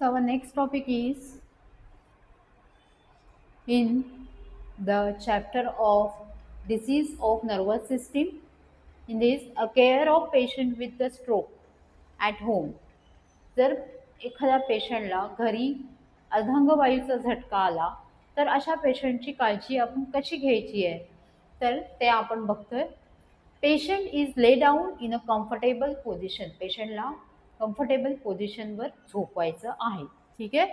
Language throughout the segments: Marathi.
So our next topic is in the chapter of disease of nervous system. In this, a care of patient with the stroke at home. जर एखाद्या पेशंटला घरी अर्धांगवायूचा झटका आला तर अशा पेशंटची काळजी आपण कशी घ्यायची आहे तर ते आपण बघतोय. Patient is lay down in a comfortable position. पेशंटला कम्फर्टेबल पोझिशनवर झोपवायचं आहे. ठीक आहे.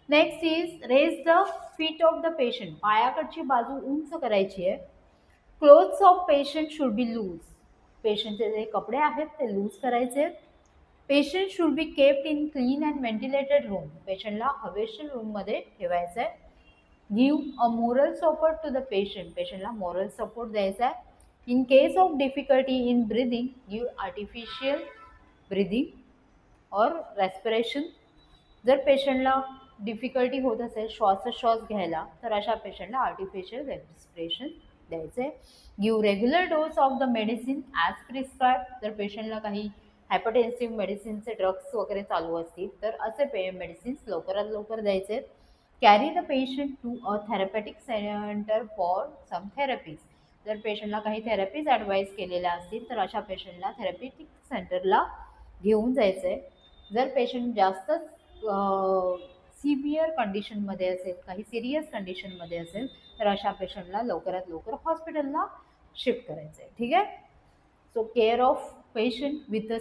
Next is raise the feet of the patient. पायाकडची बाजू उंच करायची आहे. Clothes of patient should be loose. पेशंटचे जे कपडे आहेत ते लूज करायचे आहेत. Patient should be kept in clean and ventilated room. पेशंटला हवेशीर रूममध्ये ठेवायचं आहे. Give a moral support to the patient. पेशंटला मोरल सपोर्ट द्यायचा आहे. In case of difficulty in breathing give artificial breathing और रेस्पिरेशन. जर पेशंटला डिफिकल्टी होत असेल श्वासोच्छ्वास घ्यायला तर अशा पेशंटला आर्टिफिशियल रेस्पिरेशन द्यायचे. Give regular dose of the medicine as prescribe. जर पेशंटला काही हायपरटेन्सिव्ह मेडिसिनचे ड्रग्स वगैरे चालू असतील तर असे मेडिसिन्स लवकरात लवकर द्यायचे. Carry the patient to a therapeutic centre for some therapies. जर पेशंटला काही थेरपीज ॲडवाईज केलेल्या असतील तर अशा पेशंटला थेरपॅटिक सेंटरला घेऊन जायचं आहे. जर पेशंट जास्तच सिव्हिअर कंडिशनमध्ये असेल, काही सिरियस कंडिशनमध्ये असेल तर अशा पेशंटला लवकरात लवकर हॉस्पिटलला शिफ्ट करायचं आहे. ठीक आहे. So care of patient with a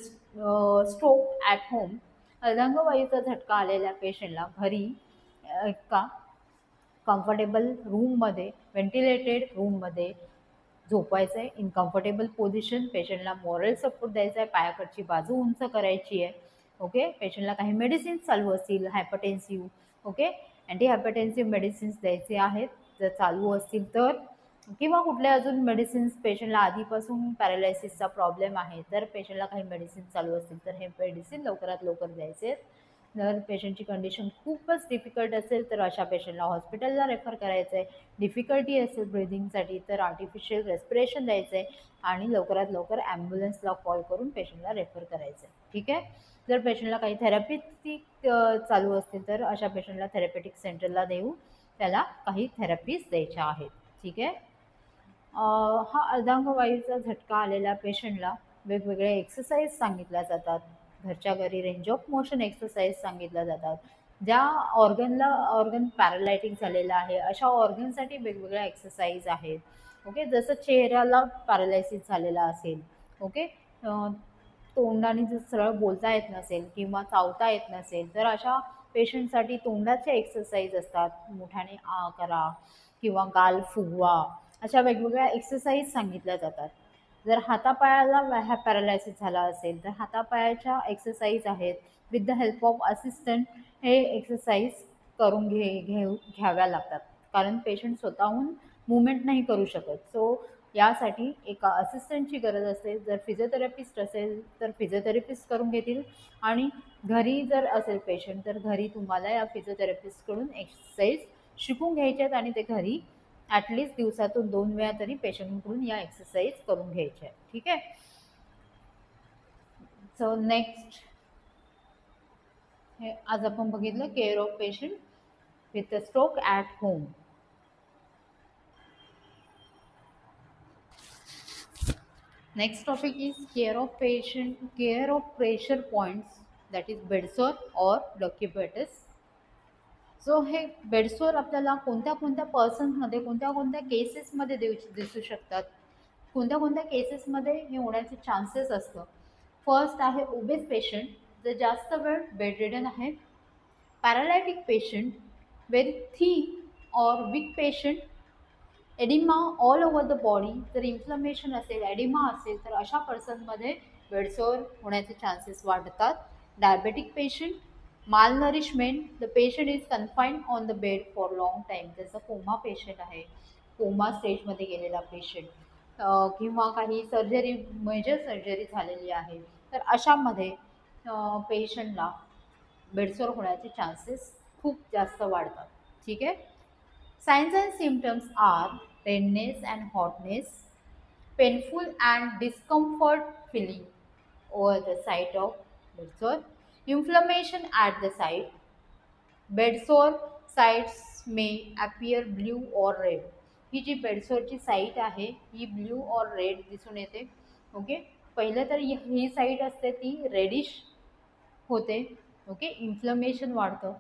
stroke at home. अर्धांगवायूचा झटका आलेल्या पेशंटला घरी एका कम्फर्टेबल रूममध्ये, व्हेंटिलेटेड रूममध्ये झोपायचं आहे. In comfortable position. पेशंटला मॉरल सपोर्ट द्यायचा आहे. पायाकडची बाजू उंच करायची आहे. ओके. पेशंटला काही मेडिसिन्स चालू असतील hypertensive, okay, anti hypertensive medicines द्यायचे आहेत जर चालू असतील तर, किंवा कुठल्या अजून मेडिसिन्स पेशंटला आधीपासून पॅरालायसिसचा प्रॉब्लेम आहे तर पेशंटला काही मेडिसिन चालू असतील तर हे मेडिसिन लवकरात लवकर द्यायचे. जर पेशंटची कंडिशन खूपच डिफिकल्ट असेल तर अशा पेशंटला हॉस्पिटलला रेफर करायचं आहे. डिफिकल्टी असेल ब्रिदिंगसाठी तर आर्टिफिशियल रेस्पिरेशन द्यायचं आहे आणि लवकरात लवकर ॲम्ब्युलन्सला कॉल करून पेशंटला रेफर करायचं आहे. ठीक आहे. जर पेशंटला काही थेरपीटिक चालू असतील तर अशा पेशंटला थेरपॅटिक सेंटरला देऊ त्याला काही थेरपीज द्यायच्या आहेत. ठीक आहे. हा अर्धांगवायूचा झटका आलेल्या पेशंटला वेगवेगळे एक्सरसाइज सांगितल्या जातात. घरच्या घरी रेंज ऑफ मोशन एक्सरसाइज सांगितल्या जातात. ज्या ऑर्गन पॅरालायटिक झालेला आहे अशा ऑर्गनसाठी वेगवेगळ्या एक्सरसाइज आहेत. ओके. जसं चेहऱ्याला पॅरालायसिस झालेला असेल, ओके, तोंडाने जर सरळ बोलता येत नसेल किंवा चावता येत नसेल तर अशा पेशंटसाठी तोंडाचे एक्सरसाइज असतात. मोठ्याने आ करा किंवा गाल फुगवा, अशा वेगवेगळ्या एक्सरसाइज सांगितल्या जातात. जर हातापायाला पॅरालायसिस झाला असेल तर हातापायाच्या एक्सरसाइज आहेत. With the help of assistant हे एक्सरसाइज करून घ्याव्या लागतात कारण पेशंट स्वतःहून मुवमेंट नाही करू शकत. सो यासाठी एका असिस्टंटची गरज असेल. जर फिजिओथेरपिस्ट असेल तर फिजिओथेरपिस्ट करून घेतील आणि घरी जर असेल पेशंट तर घरी तुम्हाला या फिजिओथेरपिस्टकडून एक्सरसाइज शिकून घ्यायचे आहेत आणि ते घरी ॲटलिस्ट दिवसातून 2 वेळा तरी पेशंटकडून या एक्सरसाइज करून घ्यायच्या आहेत. ठीक आहे. सो नेक्स्ट हे आज आपण बघितलं care of patient with a stroke at home. Next topic is care of patient, care of pressure points that is bedsore और डॉक्युपेटस. सो हे बेडसोर आपल्याला कोणत्या कोणत्या पर्सन्समध्ये कोणत्या कोणत्या केसेसमध्ये दिसू शकतात, कोणत्या कोणत्या केसेसमध्ये हे होण्याचे चान्सेस असतं. फर्स्ट आहे ओबेस पेशंट, जे जास्त वेळ बेडरिडन आहे. पॅरालायटिक पेशंट, व्हेरी थिन और weak patient. Oedema all over the body. जर इन्फ्लमेशन असेल, एडिमा असेल तर अशा पर्सनमध्ये बेडसोर होण्याचे चान्सेस वाढतात. Diabetic patient, malnourishment, the patient is confined on the bed for long time. जसं कोमा पेशंट आहे, कोमा स्टेजमध्ये गेलेला पेशंट, किंवा काही सर्जरी, मेजर सर्जरी झालेली आहे तर अशामध्ये पेशंटला बेडसोर होण्याचे चान्सेस खूप जास्त वाढतात. ठीक आहे. Signs and symptoms are redness and hotness, painful and discomfort feeling over the site of bedsore, inflammation at the site, bedsore sites may appear blue और रेड. ही जी बेडसोरची साईट आहे ही ब्ल्यू और रेड दिसून येते. ओके. पहिलं तर ही साईट असते ती रेडिश होते. ओके. इन्फ्लमेशन वाढतं,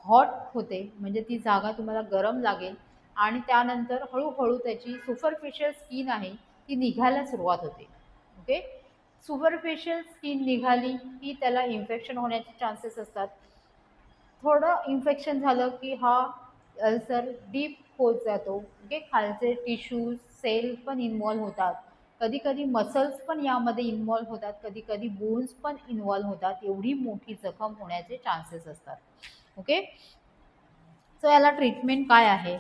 हॉट होते म्हणजे ती जागा तुम्हाला गरम लागेल आणि त्यानंतर हळूहळू त्याची सुपरफिशियल स्किन आहे ती निघायला सुरुवात होते. ओके. सुपरफिशियल स्किन निघाली की त्याला इन्फेक्शन होण्याचे चान्सेस असतात. थोडं इन्फेक्शन झालं की हा अल्सर डीप होत जातो. ओके. खालचे टिश्यूज सेल पण इन्वॉल्व होतात. कधी कधी मसल्स पण यामध्ये इन्वॉल्व होतात, कधी कधी बोन्स पण इन्वॉल्व होतात. एवढी मोठी जखम होण्याचे चान्सेस असतात. ओके. सो याला ट्रीटमेंट काय आहे?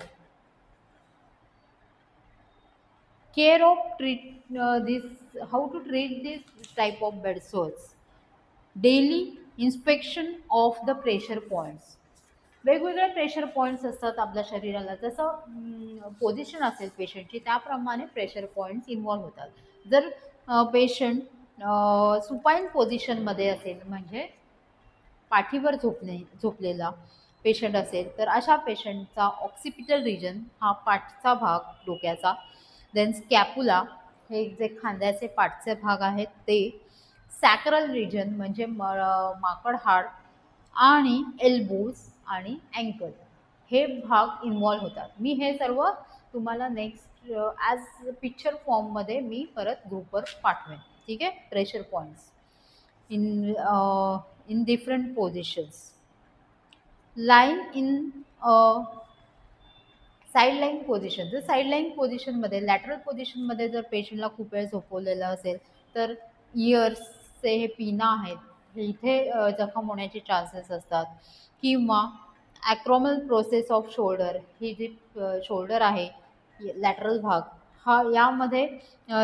Care of this how to treat this type of bed sores. Daily inspection of the pressure points. वेगवेगळे प्रेशर पॉईंट्स असतात आपल्या शरीराला. जसं पोझिशन असेल पेशंटची त्याप्रमाणे प्रेशर पॉईंट्स इन्वॉल्व होतात. जर पेशंट सुपाईन पोझिशनमध्ये असेल म्हणजे पाठीवर झोपलेला पेशंट असेल तर अशा पेशंटचा ऑक्सिपिटल रिजन हा पाठचा भाग डोक्याचा, देन स्कॅपुला हे जे खांद्याचे पाठचे भाग आहेत ते, सॅक्रल रिजन म्हणजे माकड हाड आणि एल्बोज आणि अँकल हे भाग इन्वॉल्व होतात. मी हे सर्व तुम्हाला नेक्स्ट ॲज पिक्चर फॉर्ममध्ये मी परत ग्रुपवर पाठवेन. ठीक आहे. Pressure points in different positions. Lying in sideline position. जर साईडलाईन पोझिशनमध्ये लॅटरल पोझिशनमध्ये जर पेशंटला खूप वेळ झोपवलेलं असेल तर इयर्सचे हे पिना आहेत हे इथे जखम होण्याचे चान्सेस असतात. किंवा ॲक्रोमल प्रोसेस ऑफ शोल्डर, ही जी शोल्डर आहे लॅटरल भाग हा यामध्ये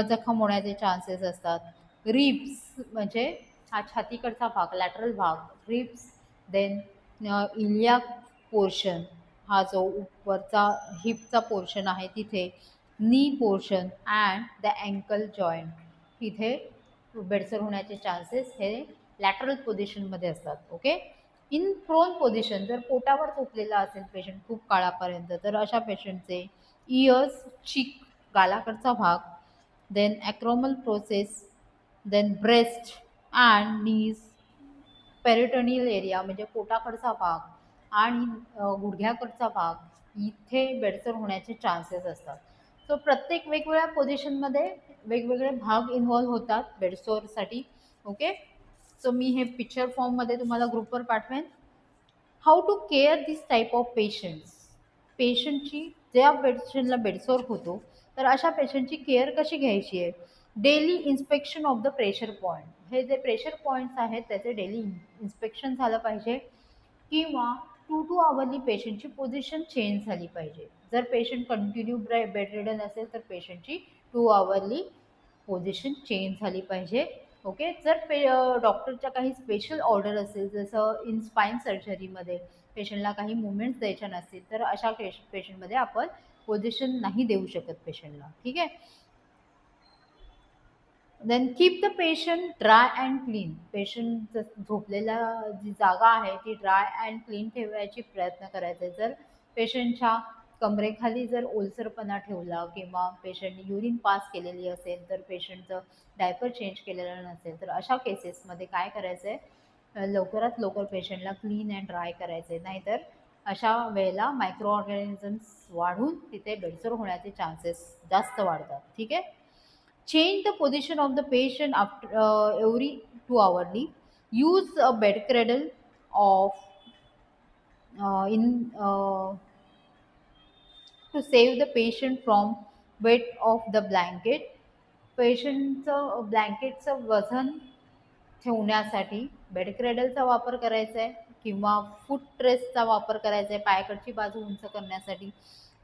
जखम होण्याचे चान्सेस असतात. रिब्स म्हणजे हा छातीकडचा भाग लॅटरल भाग, रिब्स, देन इलियाक पोर्शन हा जो उपरचा हिपचा पोर्शन आहे तिथे, knee portion and the ankle joint तिथे बेडसर होण्याचे चान्सेस हे लॅटरल पोझिशनमध्ये असतात. ओके. इन प्रोन पोझिशन जर पोटावर झोपलेला असेल पेशंट खूप काळापर्यंत तर अशा पेशंटचे इयर्स, चीक गालाकडचा भाग, then acromial process, then breast and knees, peritoneal area म्हणजे पोटाकडचा भाग आणि गुडघ्याकडचा भाग इथे बेडसर होण्याचे चान्सेस असतात. सो प्रत्येक वेगवेगळ्या पोझिशनमध्ये वेगवेगळे भाग इन्वॉल्व होतात बेडसोरसाठी. ओके. सो मी हे पिक्चर फॉर्ममध्ये तुम्हाला ग्रुपवर पाठवेन. How to care this type of patients. पेशंटची ज्या पेशंटला बेडसोर होतो तर अशा पेशंटची केअर कशी घ्यायची आहे? Daily inspection of the pressure point. हे जे प्रेशर पॉईंट्स आहेत त्याचे डेली इन्स्पेक्शन झालं पाहिजे. किंवा 2 to आवरली पेशंटची पोझिशन चेंज झाली पाहिजे. जर पेशंट कंटिन्यू बेडरिडन असेल तर पेशंटची 2 आवरली पोझिशन चेंज झाली पाहिजे. ओके. जर डॉक्टरच्या काही स्पेशल ऑर्डर असेल जसं इन स्पाईन सर्जरीमध्ये पेशंटला काही मुवमेंट्स द्यायच्या नसतील तर अशा पेशंटमध्ये आपण पोझिशन नाही देऊ शकत पेशंटला. ठीक आहे. Then keep the patient dry and clean. Patient झोपलेला जी जागा आहे ती ड्राय अँड क्लीन ठेवायची प्रयत्न करायचा. जर पेशंटच्या कमरेखाली जर ओलसरपणा ठेवला किंवा पेशंट युरिन पास केलेली असेल तर पेशंटचं डायपर चेंज केलेलं नसेल तर अशा केसेसमध्ये काय करायचं आहे, लवकरात लवकर पेशंटला क्लीन अँड ड्राय करायचं आहे. नाहीतर अशा वेळेला मायक्रो ऑर्गॅनिझम्स वाढून तिथे बेडसर होण्याचे चान्सेस जास्त वाढतात. ठीक आहे. Change the position of the patient after every 2 hourly. Use a bed cradle of in to save the patient from weight of the blanket. पेशंटचं ब्लँकेटचं वजन ठेवण्यासाठी बेड क्रेडलचा वापर करायचा आहे किंवा फूट ट्रेसचा वापर करायचा आहे पायाकडची बाजू उंच करण्यासाठी.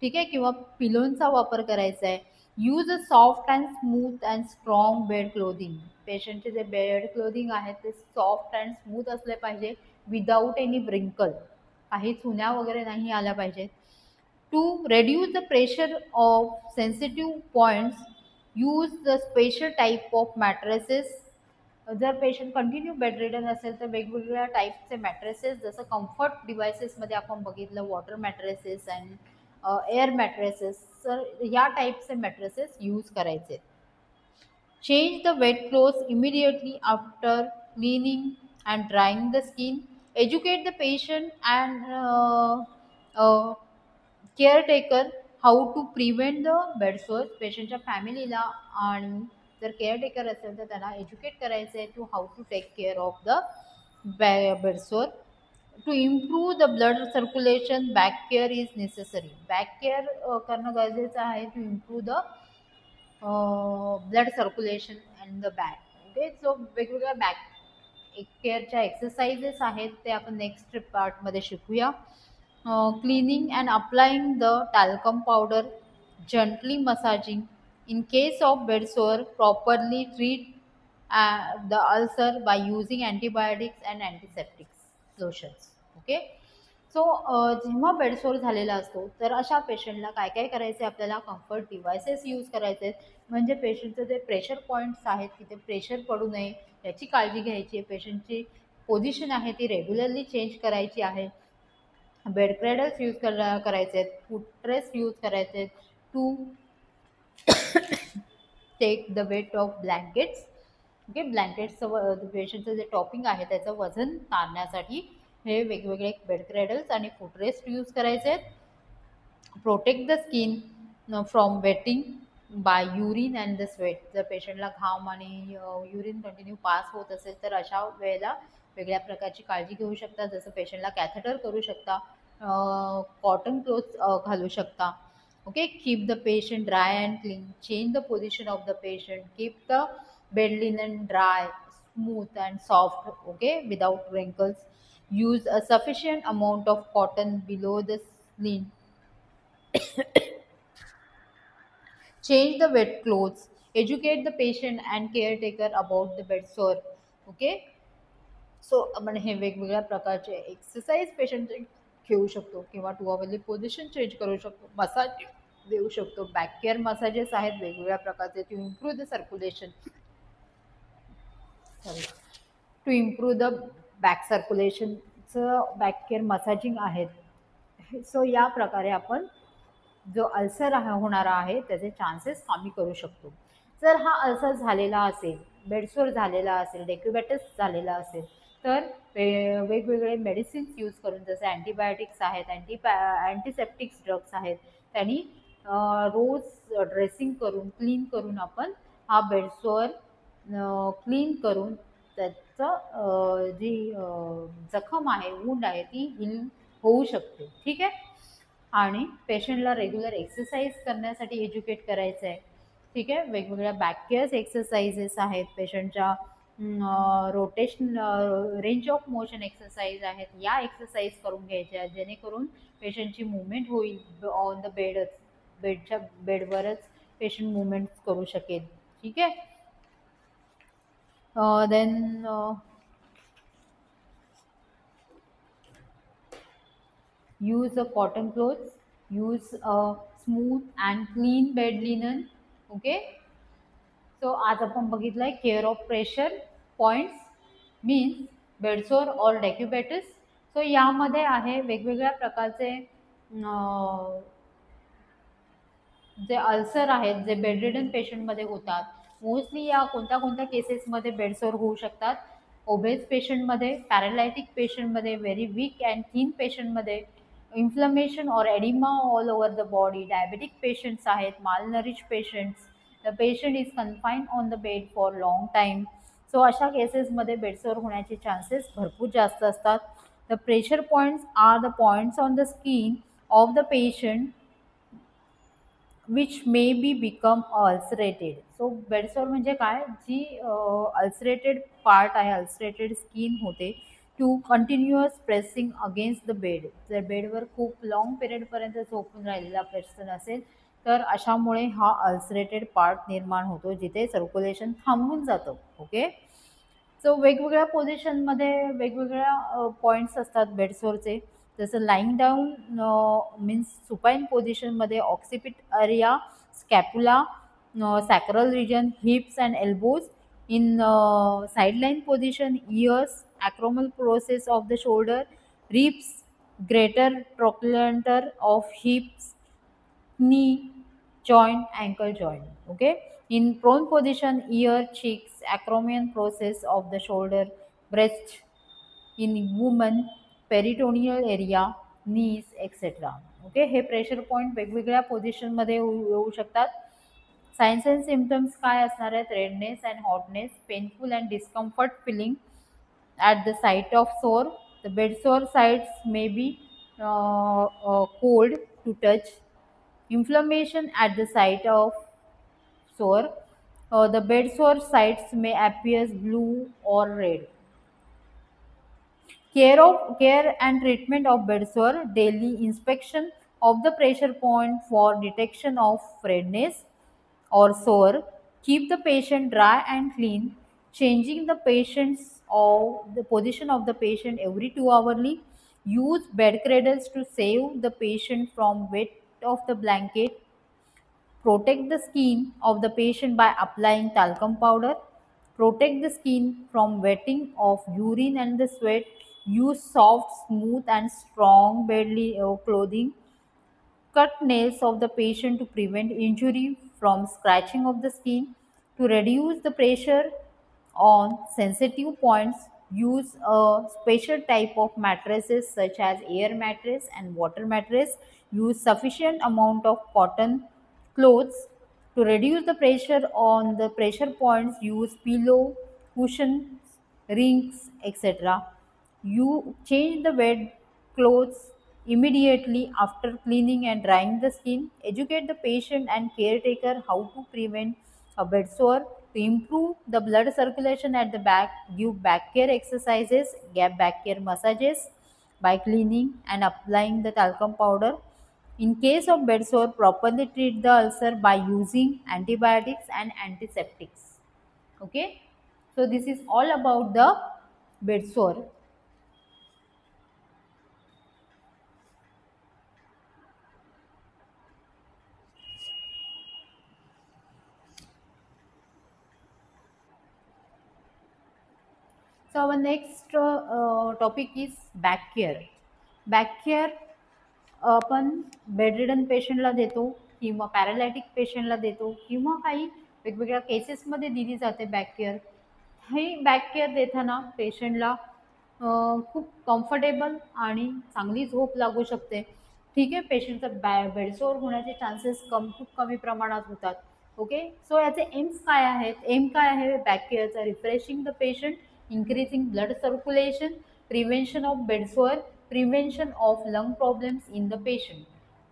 ठीक आहे. किंवा पिलोनचा वापर करायचा आहे. Use a soft and smooth and strong bed clothing. पेशंटचे जे बेड क्लोदिंग आहेत ते सॉफ्ट अँड स्मूथ असले पाहिजे विदाऊट एनी ब्रिंकल. काही चुन्या वगैरे नाही आल्या पाहिजेत. To reduce the pressure of sensitive points use the special type of mattresses जर पेशंट कंटिन्यू बेडरिडन असेल तर वेगवेगळ्या टाईपचे मॅट्रेसेस, जसं कम्फर्ट डिव्हायसेसमध्ये आपण बघितलं water mattresses and air mattresses, तर ह्या टाईपचे मॅट्रेसेस यूज करायचे. Change the wet clothes immediately after cleaning and drying the skin. Educate the patient and caretaker how to prevent the bed sores. पेशंटच्या फॅमिलीला आणि जर केअरटेकर असेल तर त्यांना एज्युकेट करायचं आहे to how to take care of the bed sore. To improve the blood circulation back care is necessary. Back care करणं गरजेचं आहे to improve the blood circulation and the back. Okay, so वेगवेगळ्या बॅक केअरच्या एक्सरसाइजेस आहेत ते आपण नेक्स्ट पार्टमध्ये शिकूया. Cleaning and applying the talcum powder, gently massaging in case of bed sore, properly treat the ulcer by using antibiotics and antiseptics lotions. Okay, so जेव्हा बेडसोर झालेला असतो तर अशा पेशंटला काय काय करायचे, आपल्याला कम्फर्ट डिव्हायसेस यूज करायचे, म्हणजे पेशंटचं जे प्रेशर पॉईंट्स आहेत तिथे प्रेशर पडू नये याची काळजी घ्यायची आहे. पेशंटची पोझिशन आहे ती रेग्युलरली चेंज करायची आहे. बेड क्रेडल्स यूज करायचे आहेत, फुटरेस्ट यूज करायचे आहेत, to take the weight of blankets. Okay, ब्लँकेट्सचं पेशंटचं जे टॉपिंग आहे त्याचं वजन ताणण्यासाठी हे वेगवेगळे बेड क्रेडल्स आणि फुटरेस्ट यूज करायचे आहेत. Protect the skin from wetting by urine and the sweat. जर पेशंटला घाम आणि युरिन कंटिन्यू पास होत असेल तर अशा वेळेला वेगळ्या प्रकारची काळजी घेऊ शकता, जसं पेशंटला कॅथेटर करू शकता, कॉटन क्लोथ्स घालू शकता. Okay, keep the patient dry and clean. Change the position of the patient. Keep the bed linen dry, smooth and soft, okay, without wrinkles. Use a sufficient amount of cotton below the skin. Change the wet clothes. Educate the patient and caretaker about the bed sore. Okay, so आपण हे वेगवेगळ्या प्रकारचे एक्सरसाइज पेशंट घेऊ शकतो किंवा टू अवरली पोझिशन चेंज करू शकतो, मसाज देऊ शकतो. बॅक केअर मसाजेस आहेत वेगवेगळ्या प्रकारचे to improve the circulation, sorry, to improve the back सर्क्युलेशनचं बॅक केअर मसाजिंग आहेत. सो या प्रकारे आपण जो अल्सर होणारा आहे त्याचे चान्सेस कमी करू शकतो. जर हा अल्सर झालेला असेल, बेडसोर झालेला असेल, डेक्युबॅटस झालेला असेल तर वेगवेगळे मेडिसिन्स यूज करून, जसे अँटीबायोटिक्स आहेत, अँटीसेप्टिक्स ड्रग्स आहेत, त्यांनी रोज ड्रेसिंग करून क्लीन करून आपण हा बेडसोर क्लीन करून त्याचं जी जखम आहे, वूंड आहे ती हिल होऊ शकते. ठीक आहे, आणि पेशंटला रेग्युलर एक्सरसाइज करण्यासाठी एज्युकेट करायचं आहे. ठीक आहे, वेगवेगळ्या बॅक केअर्स एक्सरसाइजेस आहेत, पेशंटच्या rotation range of motion exercise आहेत, या एक्सरसाइज करून घ्यायच्या जेणेकरून पेशंटची मुवमेंट होईल ऑन द बेडवरच पेशंट मुवमेंट करू शकेल. ठीक आहे, then use a cotton clothes, use a smooth and clean bed linen. Okay, so आज आपण बघितलंय care of pressure points means bedsore or decubitus. So यामध्ये आहे वेगवेगळ्या प्रकारचे जे अल्सर आहेत जे बेडरिडन पेशंटमध्ये होतात. मोस्टली या कोणत्या कोणत्या केसेसमध्ये बेडसोर होऊ शकतात, ओबेस पेशंटमध्ये, पॅरालायटिक पेशंटमध्ये, व्हेरी वीक अँड थिन पेशंटमध्ये, inflammation or oedema all over the body, diabetic patients आहेत, malnourish patients, the patient is confine on the bed for long time. So अशा केसेसमध्ये बेडसोर होण्याचे चान्सेस भरपूर जास्त असतात. The pressure points are the points on the skin of the patient which may be become ulcerated. So bedsore म्हणजे काय, जी अल्सरेटेड पार्ट आहे, अल्सरेटेड स्किन होते to continuous pressing against the bed. जर बेडवर खूप लाँग पिरियडपर्यंत झोपून राहिलेला पर्सन असेल तर अशामुळे हा अल्सरेटेड पार्ट निर्माण होतो जिथे सर्क्युलेशन थांबून जातं. ओके, सो वेगवेगळ्या पोझिशनमध्ये वेगवेगळ्या पॉईंट्स असतात बेडसोरचे, जसं लाईंग डाऊन मीन्स सुपाईन पोझिशनमध्ये occiput area, scapula, sacral region, hips and elbows, In sideline position, ears, acromial process of the shoulder, ribs, greater trochanter of hips, knee, joint, ankle joint. Okay. In prone position, ear, cheeks, acromion process of the shoulder, breast, in women, peritoneal area, knees, etc. Okay. हे प्रेशर पॉईंट वेगवेगळ्या पोझिशनमध्ये येऊ शकतात. सायन्स अँड सिम्पटम्स काय असणार आहेत? Redness and hotness, painful and discomfort feeling at the site of sore. The bed sore sites may be cold to touch. Inflammation at the site of sore. The bed sore sites may appear blue or red. Care and treatment of bed sore, daily inspection of the pressure point for detection of redness or sore, keep the patient dry and clean, changing the position of the patient every 2 hourly, use bed cradles to save the patient from wet of the blanket, protect the skin of the patient by applying talcum powder, protect the skin from wetting of urine and the sweat, use soft, smooth and strong clothing, cut nails of the patient to prevent injury from scratching of the skin, to reduce the pressure on sensitive points, use a special type of mattresses such as air mattress and water mattress, use sufficient amount of cotton clothes to reduce the pressure on the pressure points, use pillow, cushions, rings, etc. You change the wet clothes immediately after cleaning and drying the skin. Educate the patient and caretaker how to prevent a bed sore. To improve the blood circulation at the back, give back care exercises, give back care massages by cleaning and applying the talcum powder. In case of bed sore, properly treat the ulcer by using antibiotics and antiseptics. Okay, so this is all about the bed sore. So our next topic is back care. Back care आपण बेडरिडन पेशंटला देतो किंवा पॅरालायटिक पेशंटला देतो किंवा काही वेगवेगळ्या केसेसमध्ये दिली जाते बॅक केअर. ही बॅक केअर देताना पेशंटला खूप कम्फर्टेबल आणि चांगली झोप लागू शकते. ठीक आहे, पेशंटचं बेडसोर होण्याचे चान्सेस खूप कमी प्रमाणात होतात. ओके, सो याचे एम्स काय आहेत? एम काय आहे बॅक केअरचा? Refreshing the patient, increasing blood circulation, prevention of bed sore, prevention of lung problems in the patient.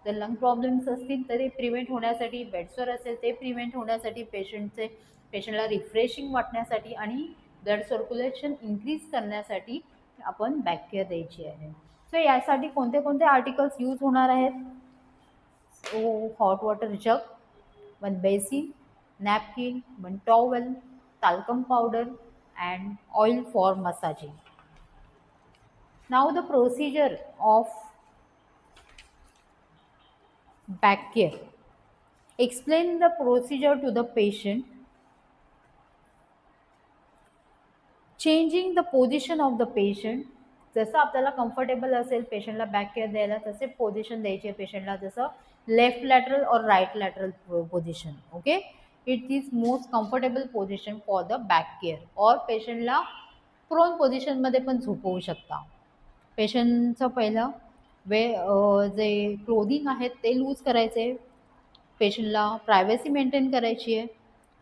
जर लंग प्रॉब्लेम्स असतील तर ते प्रिव्हेंट होण्यासाठी, बेडसोर असेल ते प्रिव्हेंट होण्यासाठी, पेशंटला रिफ्रेशिंग वाटण्यासाठी आणि ब्लड सर्क्युलेशन इन्क्रीज करण्यासाठी आपण बॅक केअर द्यायची आहे. सो यासाठी कोणते कोणते आर्टिकल्स यूज होणार आहेत? हॉट वॉटर जग, 1 basin, napkin, 1 towel, talcum powder and oil for massaging. Now the procedure of back care. Explain the procedure to the patient. Changing the position of the patient. जसं आपल्याला कम्फर्टेबल असेल पेशंटला बॅक केअर द्यायला तसे पोझिशन द्यायचे पेशंटला, जसं लेफ्ट लॅटरल और right lateral position. Okay, it is most comfortable position for the back care. और पेशंटला प्रोन पोझिशनमध्ये पण झोपवू शकता. पेशंटचं पहिलं जे क्लोदिंग आहेत ते लूज करायचे, पेशंटला प्रायव्हसी मेंटेन करायची आहे.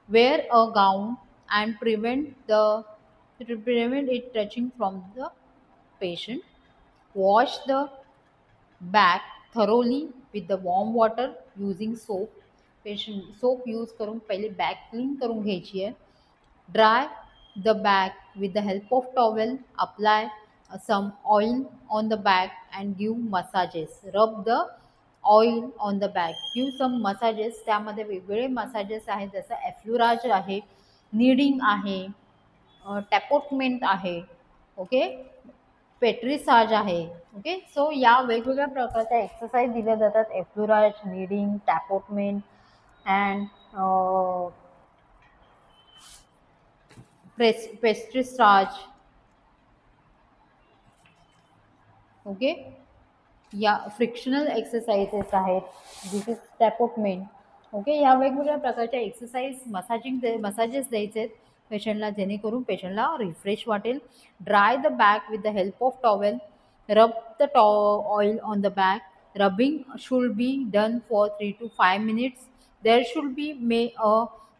Wear a gown and prevent it touching from the patient. Wash the back thoroughly with the warm water using soap. Patient soap use करून पहिले बॅक क्लीन करून घ्यायची आहे. Dry the back with the help of towel. Apply some oil on the back and give massages. Rub the oil on the back, give some massages. त्यामध्ये वेगवेगळे मसाजेस आहेत, जसं एफ्लुराज आहे, नीडिंग आहे, टॅपोटमेंट आहे, ओके, पेट्रिसाज आहे. ओके, सो या वेगवेगळ्या प्रकारच्या एक्सरसाइज दिल्या जातात. Effleurage, kneading, tapotement and pastry starch. Okay. या फ्रिक्शनल एक्सरसाइजेस आहेत. This is tapotement. ओके. या वेगवेगळ्या प्रकारच्या एक्सरसाइज मसाजेस द्यायचे आहेत पेशंटला, जेणेकरून पेशंटला रिफ्रेश वाटेल. Dry the back with the help of towel. रब the oil on the back. Rubbing should be done for 3 to 5 minutes. There should be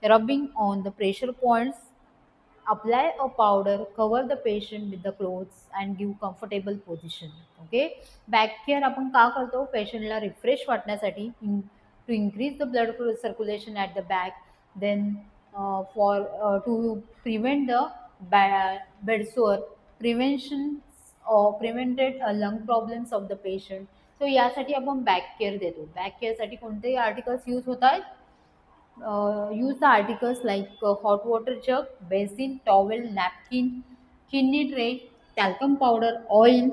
rubbing on the pressure points. Apply a powder, cover the patient with the clothes and give comfortable position. Okay. Back care आपण का करतो? पेशंटला रिफ्रेश वाटण्यासाठी, to increase the blood circulation at the back, then for to prevent the bedsore, prevented lung problems of the patient. So यासाठी आपण बॅक केअर देतो. बॅक केअरसाठी कोणतेही आर्टिकल्स यूज होत आहेत? Use the articles like hot water jug, basin, towel, napkin, kidney tray, talcum powder, oil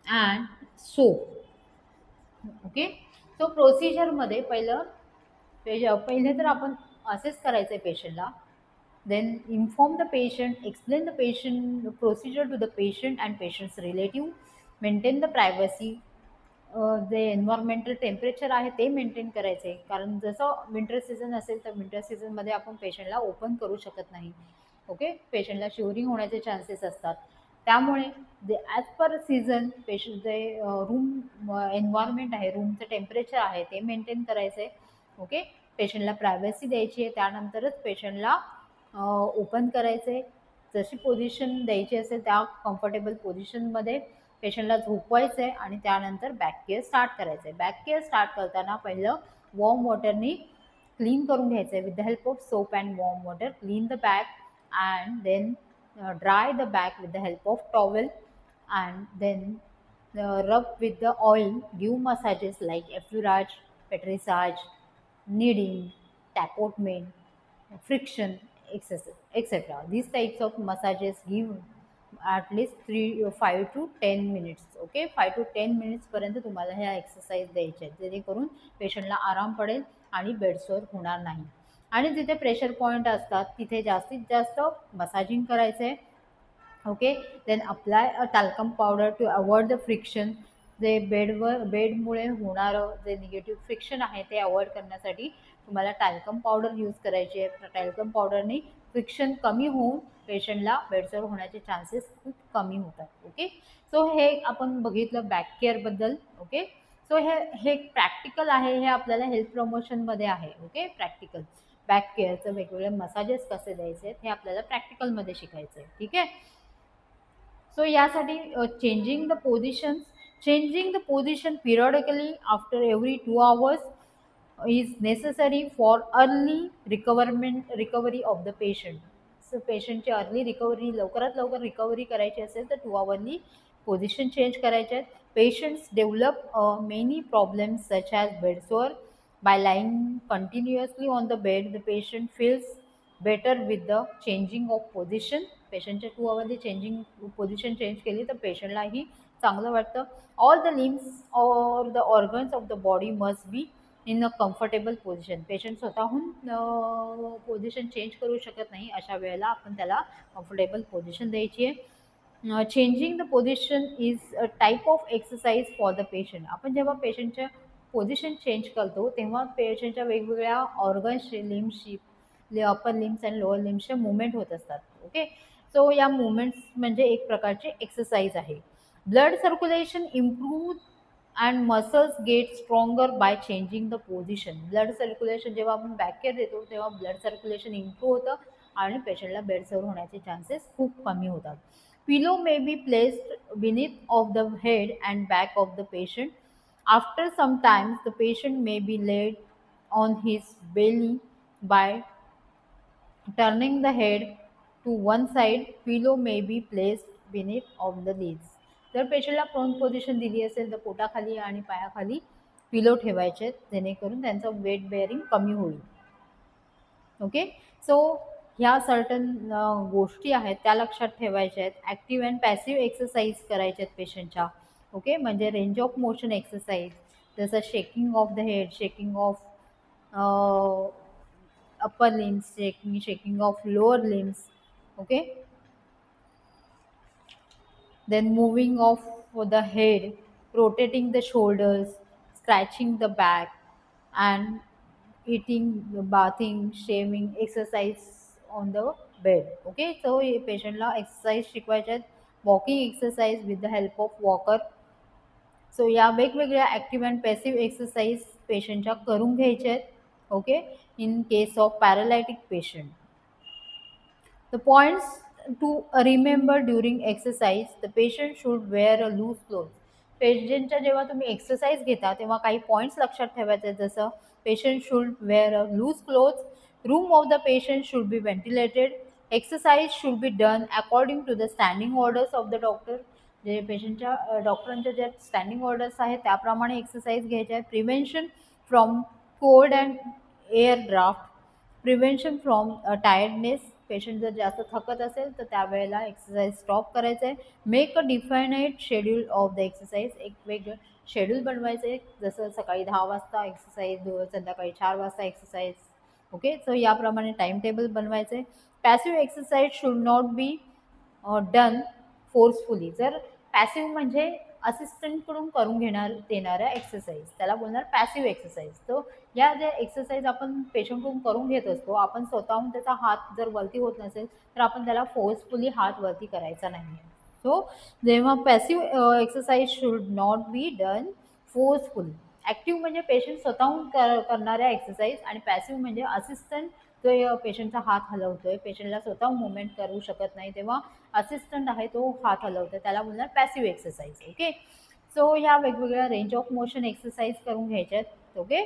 and soap. Okay. So प्रोसिजरमध्ये पहिले तर आपण असेस करायचं आहे पेशंटला. Then inform the patient, explain the patient procedure to the patient and patient's relative. Maintain the privacy. जे एन्व्हायरमेंटल टेम्परेचर आहे ते मेंटेन करायचं आहे, कारण जसं विंटर सीझन असेल तर विंटर सीझनमध्ये आपण पेशंटला ओपन करू शकत नाही. ओके. पेशंटला शिवरिंग होण्याचे चान्सेस असतात. त्यामुळे ॲज पर सीझन पेशंट जे रूम एन्व्हायरमेंट आहे, रूमचं टेम्परेचर आहे ते मेंटेन करायचं आहे. ओके. पेशंटला प्रायव्हसी द्यायची आहे, त्यानंतरच पेशंटला ओपन करायचं आहे. जशी पोझिशन द्यायची असेल त्या कम्फर्टेबल पोझिशनमध्ये पेशंटला झोपवायचं आहे आणि त्यानंतर बॅक केअर स्टार्ट करायचं आहे. बॅक केअर स्टार्ट करताना पहिलं वॉर्म वॉटरनी क्लीन करून घ्यायचं आहे. With the help of soap and warm water clean the back and then dry the back with the help of towel and then rub with the oil. Give massages like effleurage, petrissage, kneading, tapotement, friction, etc. These types of massages give at least 5 to 10 minutes. Okay. 5 to 10 minutes पर्यंत तुम्हाला ह्या एक्सरसाइज द्यायच्या आहेत, जेणेकरून पेशंटला आराम पडेल आणि बेडसोअर होणार नाही. आणि जिथे प्रेशर पॉईंट असतात तिथे जास्तीत जास्त मसाजिंग करायचं आहे. Okay. Then apply a talcum powder to avoid the friction. जे बेडमुळे होणारं जे निगेटिव्ह फ्रिक्शन आहे ते अवॉइड करण्यासाठी तुम्हाला टॅल्कम पावडर यूज करायची आहे. टॅल्कम पावडरनी फ्रिक्शन कमी होऊन पेशंटला बेडसोअर होण्याचे चान्सेस खूप कमी होतात. ओके. सो हे आपण बघितलं बॅक केअरबद्दल. ओके. सो हे प्रॅक्टिकल आहे, हे आपल्याला हेल्थ प्रमोशनमध्ये आहे. ओके. प्रॅक्टिकल बॅक केअरचं वेगवेगळे मसाजेस कसे द्यायचे आहेत हे आपल्याला प्रॅक्टिकलमध्ये शिकायचं आहे. ठीक आहे. सो यासाठी changing the position periodically after every 2 hours is necessary for early recovery of the patient. So पेशंटची अर्ली रिकव्हरी, लवकरात लवकर रिकव्हरी करायची असेल तर 2 आवरनी पोझिशन चेंज करायचे आहेत. Patients develop many problems such as bedsore. By lying continuously on the bed the patient feels better with the changing of position. पेशंटच्या 2 आवरनी पोझिशन चेंज केली तर पेशंटलाही चांगलं वाटतं. All the limbs or the organs of the body must be in a comfortable position. Patient स्वतःहून पोझिशन चेंज करू शकत नाही, अशा वेळेला आपण त्याला कम्फर्टेबल पोझिशन द्यायची आहे. Changing the position is a type of exercise for the patient. आपण जेव्हा पेशंटच्या पोझिशन चेंज करतो तेव्हा पेशंटच्या वेगवेगळ्या ऑर्गन्सचे, लिम्सची, अपर लिम्स अँड लोअर लिम्सचे मुवमेंट होत असतात. ओके. सो या मुवमेंट्स म्हणजे एक प्रकारचे एक्सरसाइज आहे. Blood circulation improve and muscles get stronger by changing the position. Blood circulation जेव्हा आपण बॅक केअर देतो तेव्हा ब्लड सर्क्युलेशन इम्प्रूव्ह होतं आणि पेशंटला बेडसोअर होण्याचे चान्सेस खूप कमी होतात. Pillow may be placed beneath of the head and back of the patient. After some time, the patient may be laid on his belly by turning the head to one side. Pillow may be placed beneath of the legs. जर पेशंटला प्रोन पोझिशन दिली असेल तर पोटाखाली आणि पायाखाली पिलो ठेवायचे, जेणेकरून त्यांचं वेट बेअरिंग कमी होईल. ओके. सो ह्या सर्टन गोष्टी आहेत त्या लक्षात ठेवायच्या आहेत. ॲक्टिव्ह अँड पॅसिव्ह एक्सरसाइज करायच्या आहेत पेशंटच्या. ओके. म्हणजे रेंज ऑफ मोशन एक्सरसाइज, जसं shaking of the head, shaking of upper limbs, shaking of lower limbs, Okay, then moving off the head, rotating the shoulders, scratching the back, and eating, bathing, shaving, exercise on the bed. Okay, so पेशंटला एक्सरसाइज शिकवायच्या आहेत, walking exercise with the help of walker. So या वेगवेगळ्या ॲक्टिव्ह अँड पॅसिव्ह एक्सरसाइज पेशंटच्या करून घ्यायच्या आहेत. Okay, in case of paralytic patient. The points to remember during exercise, the patient should wear a loose clothes. पेशंटच्या जेव्हा तुम्ही एक्सरसाइज घेता तेव्हा काही पॉईंट्स लक्षात ठेवायचे, जसं patient should wear a loose clothes, room of the patient should be ventilated, exercise should be done according to the standing orders of the doctor. जे पेशंटच्या डॉक्टरांच्या ज्या स्टँडिंग ऑर्डर्स आहेत त्याप्रमाणे एक्सरसाइज घ्यायच्या आहेत. Prevention from cold and air draft, prevention from tiredness, patient जर जास्त थकत असेल तर त्यावेळेला एक्सरसाइज स्टॉप करायचं आहे. Make a definite schedule of the exercise, एक वेगळं शेड्यूल बनवायचं आहे, जसं सकाळी 10 वाजता एक्सरसाइज, संध्याकाळी 4 वाजता एक्सरसाइज. ओके, सो याप्रमाणे टाइम टेबल बनवायचं आहे. Passive exercise should not be done forcefully. जर पॅसिव्ह म्हणजे असिस्टंटकडून करून देणाऱ्या एक्सरसाइज, त्याला बोलणार पॅसिव्ह एक्सरसाइज. तो या ज्या एक्सरसाइज आपण पेशंटकडून करून घेत असतो, आपण स्वतःहून त्याचा हात जर वरती होत नसेल तर आपण त्याला फोर्सफुली हात वरती करायचा नाही. सो जेव्हा passive exercise should not be done forcefully. Active म्हणजे पेशंट स्वतःहून करणाऱ्या एक्सरसाइज, आणि पॅसिव्ह म्हणजे असिस्टंट जो पेशंटचा हात हलवतोय, पेशंटला स्वतः मुवमेंट करू शकत नाही तेव्हा असिस्टंट आहे तो हात हलवतोय, त्याला बोलणार पॅसिव्ह एक्सरसाइज. ओके, सो ह्या वेगवेगळ्या रेंज ऑफ मोशन एक्सरसाइज करून घ्यायच्या आहेत. ओके,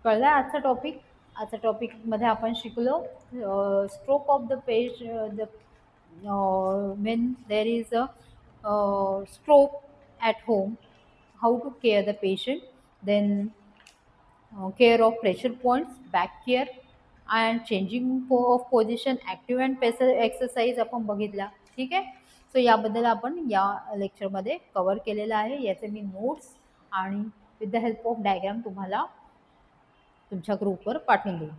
कळलं आजचा टॉपिक. आजच्या टॉपिकमध्ये आपण शिकलो stroke of the page, the when there is a stroke at home, how to care the patient, then care of pressure points, back care, and changing of position, active and passive exercise आपण बघितला. ठीक आहे, सो याबद्दल आपण या लेक्चरमध्ये कव्हर केलेलं आहे. याचे मी नोट्स आणि with the help of diagram तुम्हाला तुमच्या ग्रुपवर पाठवून देईन.